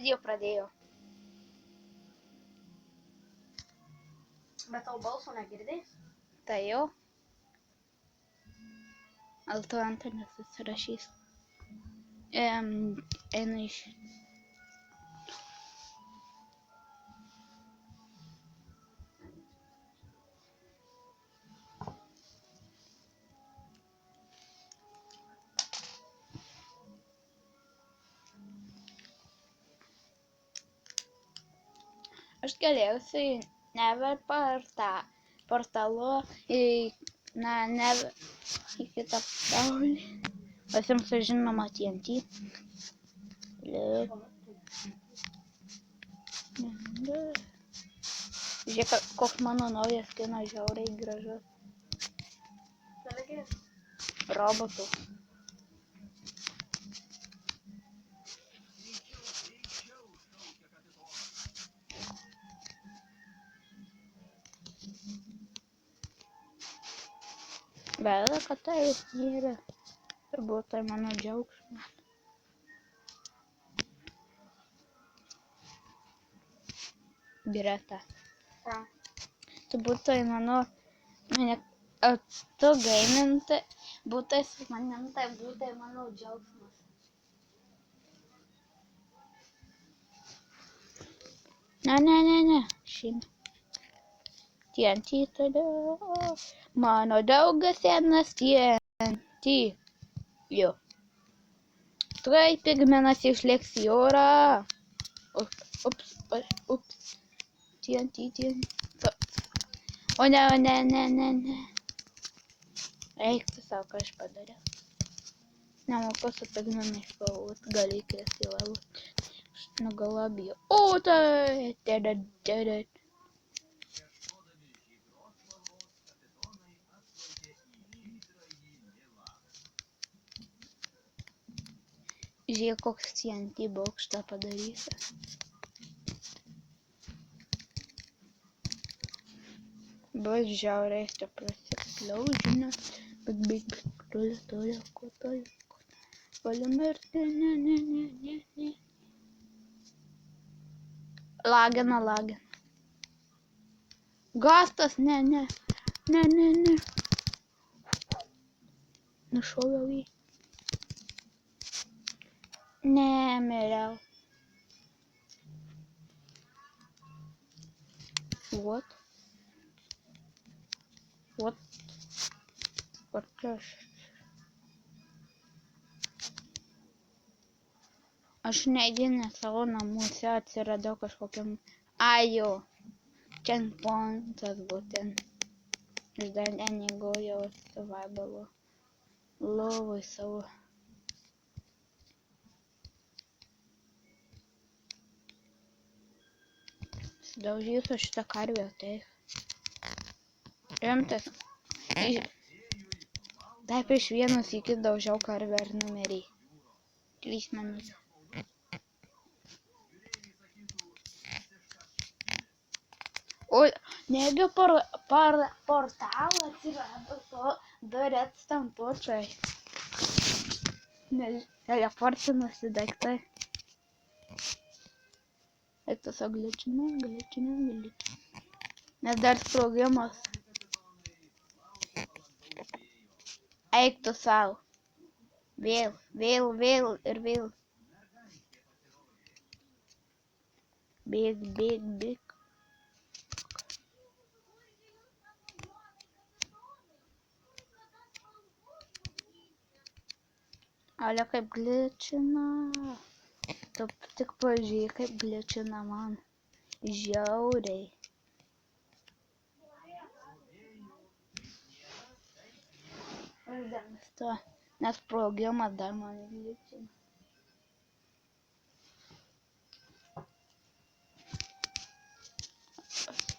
Jau pradėjo. Bet tau balso negirdės? Tai jau. Alto Antonis susirašys. Eina iš... Aš galiausiai never portalu į kitą pasaulį. Visiems žinoma TNT. Žiūrėk, koks mano naujas kinas žiauriai gražus. Robotų. Bet kad tai yra. Turbūt tai mano džiaugsmas. Greta. Ką? Turbūt tai mano... Tu gaiminti, būtai su manim, tai būtai mano džiaugsmas. Ne. Šim. TNT tada. Mano draugas senas TNT. Jo. Tuoj pigmenas išlėks į orą. Ups. TNT. O ne. Eik tu savo, ką aš padariau. Nemoku su pigmenais kovot, gali įkrėsti į lavą. Aš nugalabijau. O tai! Žiūrėk, koks TNT bokštą padarysi. Bus žiauriai stiprus explosionas. Bet toliau. Galiu mirti, ne. Lagina. Gastas, ne. Nušoviau jį. Ne, miriau. What? Aš neidinę savo namuose atsiradau kažkokiam... Ajo. Checkpointas būtent. Aš dar nemigojau survivalo. Lovoj savo. Sudaužysiu šitą karvę, tai. Rimtas. Dar prieš vienus iki daužiau karvę ar numerį. 3 minutės. O, negi portalą atsirado to durėt stampučiai. Teleportinusi daiktai. Eik tu savo gličinė. Nes dar sprogimas. Eik tu savo. Vėl. Bėg. Ale kaip gličina. Tu tik pažiūrėk, kaip gličina man. Žiauriai. Nes sprogimas dar man gličina.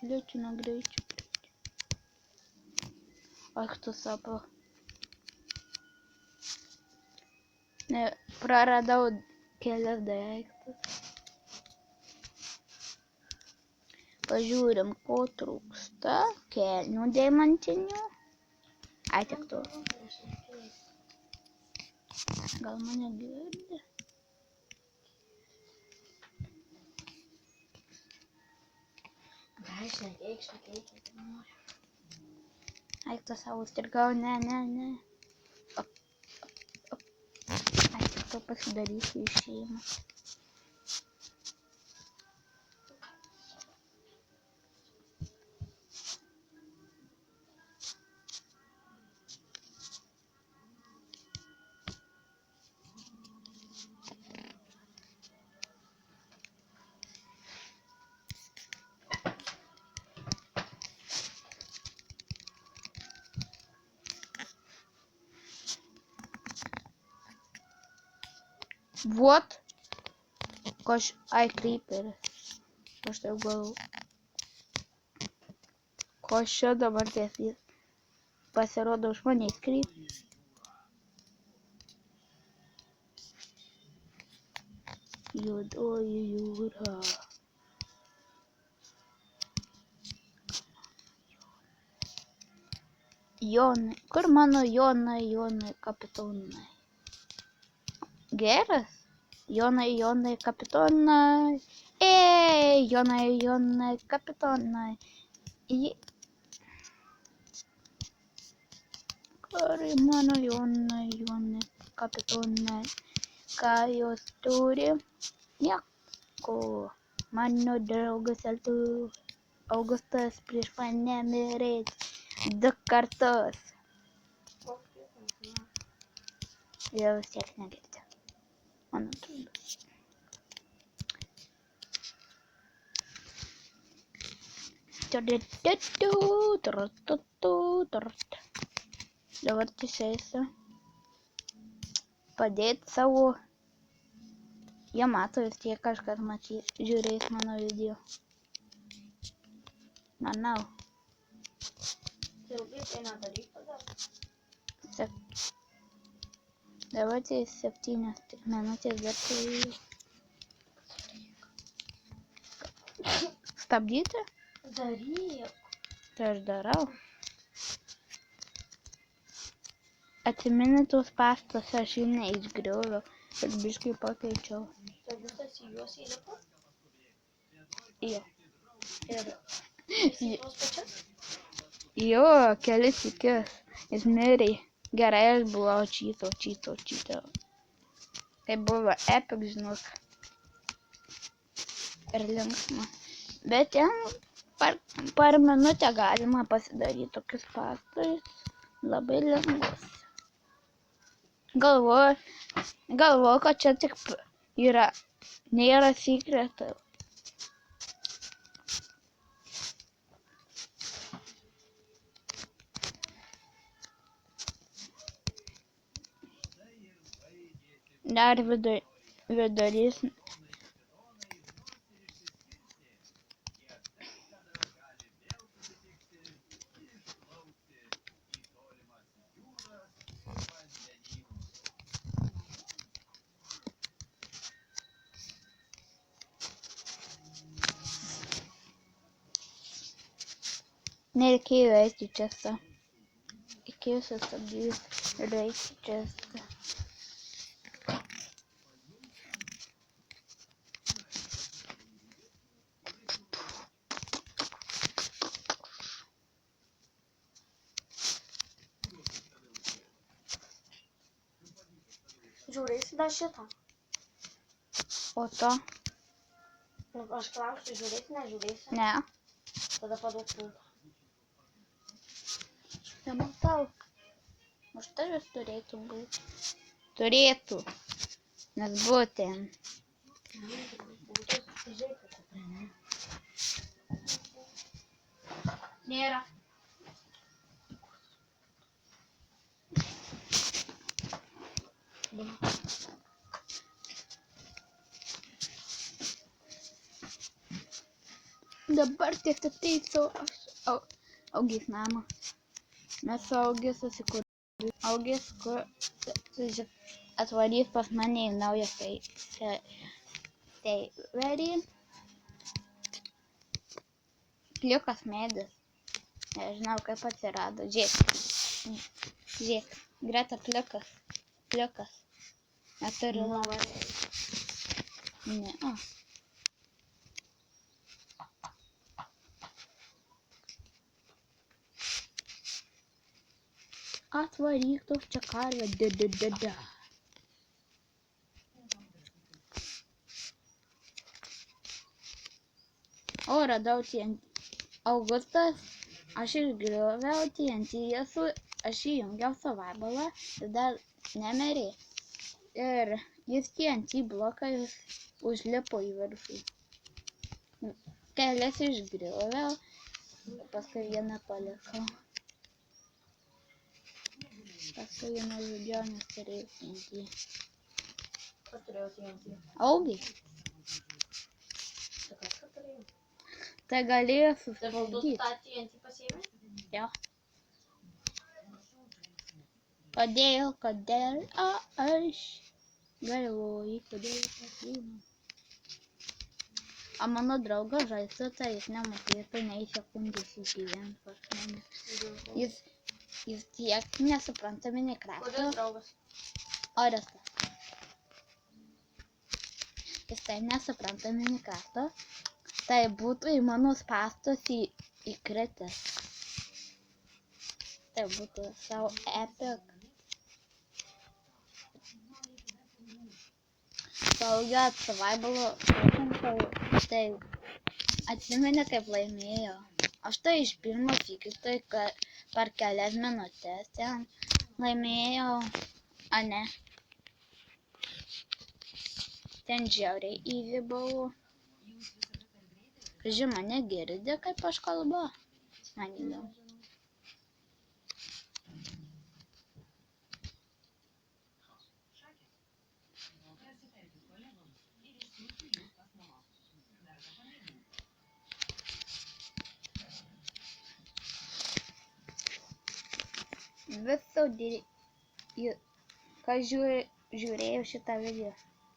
Gličina greičiu. Ak tu savo. Ne, praradau kelias daiktus. Pažiūrim, ko trūksta. Kelnių deimantinių. Ai, tik to. Gal mane girdi? Eik tu savo strigau, ne. Eik tu pasidarysiu išėjimą. Вот. Ai, creeperis. Aš taip galvoju. Ko čia dabar tiesiai pasirodo už manęs creeperis. Juodoji jūra. Jonai. Kur mano Jonai kapitonai? Geras? Jonai kapitonai. Ei, Jonai kapitonai. Kur mano Jonai kapitonai? Ką jos turi? Nieko. Mano draugas Augustas prieš mane mirė 2 kartus. Jau vis tiek negirdi. Man atrodo. Dabar išeisiu. Padėti savo. Jie mato vis tiek kažkas matys. Žiūrės mano video. Manau. Dabar tai 7 minutės dar tai. Stabdyti? Daryk. Tai aš darau. Atsimeni tuos pastatus, aš jų neišgrioviau. Ir biškai pakeičiau. Augustas į juos įlipo Jo. ir į tuos pačius. Jo, kelis sykius. Jis mirė. Gerai, aš buvau čyto. Tai buvo epic, žinok. Ir linksma. Bet ten per minutę galima pasidaryti tokius pastus. Labai lengvus. Galvoju, kad čia tik nėra sekretų. Dar vidurys. Nereikėjo eiti čia. Reikėjo sustabdyti ir eiti čia. Žiūrėsi dar šitą. O to? Nu, aš klausiu, žiūrėsi, nežiūrėsi. Ne. Tada paduok pultą. Nematau. Už tavęs turėtų būti. Turėtų. Nes būtent. Nėra. Dabar tiek ateisiu Augės namą. Mes su Augės susikūrėme. Augės atvarys pas mane į naują serverį. Pliukas medis. Nežinau, kaip atsirado. Žiūrėk. Greta pliukas. Neturiu labai. Ne. Atvaryk tu čia karvę. Da. O, radau TNT. Augustas, aš išgrioviau TNT, aš įjungiau survivalą ir dar nemirė. Ir jis TNT blokas užlipo į viršų. Kelias išgrioviau, paskui vieną palikau. Paskui jį nužudžiau, nes turėjau TNT. Kas turėjo TNT? Augi. Tai kas turėjo? Tai galėjo Tai kol tu susprogdyti. tą TNT pasiėmė? Jo. Kodėl aš galvoju, kodėl aš pasiėmiau. O mano draugas žaisti, tai jis nemokėtų nei sekundės išgyventi pas mane. Jis tiek nesupranta Minecraft'o. Kodėl draugas? Orestas. Jis tai nesupranta Minecraft'o. Tai būtų į mano spąstus įkritęs. Tai būtų savo epic. Saugia survivalo, tai atsimeni kaip laimėjo. Aš tai iš pirmo sykio, tai per kelias minutės ten laimėjau, a ne. Ten žiauriai easy buvo. Žinoma, mane girdi, kaip aš kalbu. Man įdomu. Viso, kas žiūrėjo šitą video.